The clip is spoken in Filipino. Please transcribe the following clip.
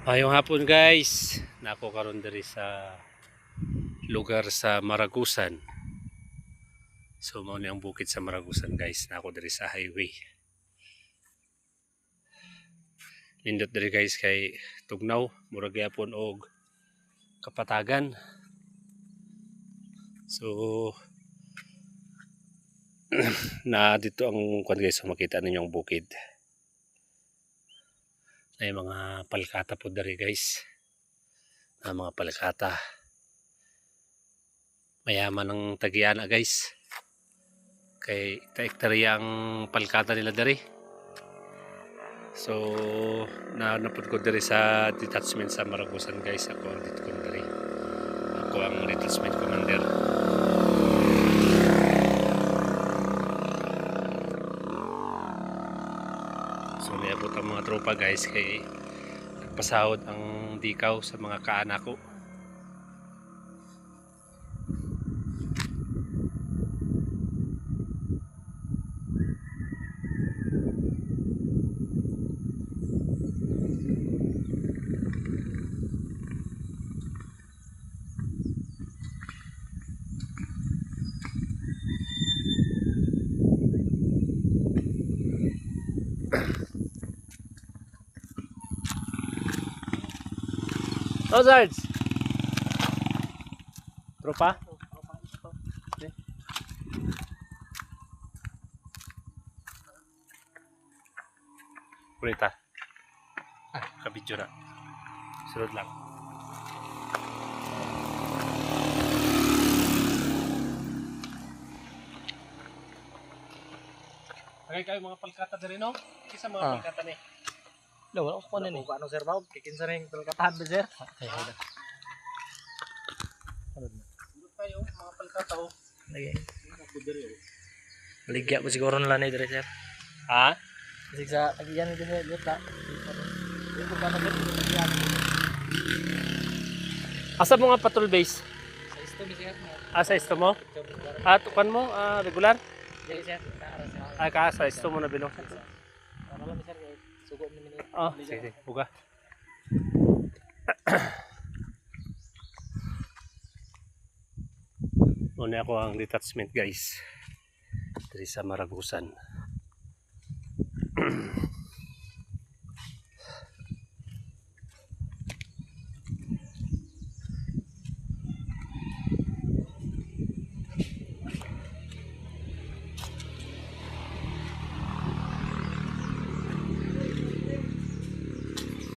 Ayong hapon guys, nako karon diri sa lugar sa Maragusan. So mao ni ang bukid sa Maragusan guys, nako diri sa highway. Nindot diri guys kay tugnaw, murag gyapon og kapatagan. So na dito ang kwan guys, so makita ninyo ang bukid. Ay mga palkata po diri guys. Mga palkata. Mayaman ang Tagiana guys. Kay ta-hektarya ang palkata nila diri. So napud ko diri sa detachment sa Maragusan guys. Ako ang dito ko diri. Ako ang detachment commander. So niabot ang mga tropa guys kay nagpasahod ang dikaw sa mga kaanak ko. Oh, Sarge! Tropa? Okay. Kurita. Kabidyo na. Sunod lang. Okay kayo mga palkata diri no? Kisa mga palkata ni? Wala ko kunin eh. Ano sir ba? Kikin sa ring palkatahan ba sir? Ay, hala. Sunod kayo mga palkata oh. Lagi. Baligya po siguro nila na diri sir. Ha? Kasi sa tagiyan nito sir, lut ta. Yung ko pa na tagiyan. Asa mo nga patrol base? Sa isto ni sir. Sa isto mo? Tukan mo? Regular? Dili sir. Sa isto mo na bilong. Ano lang sir kay sugo ni minute. Sige. Buga. Muna ako ang detachment guys. Diri sa Maragusan.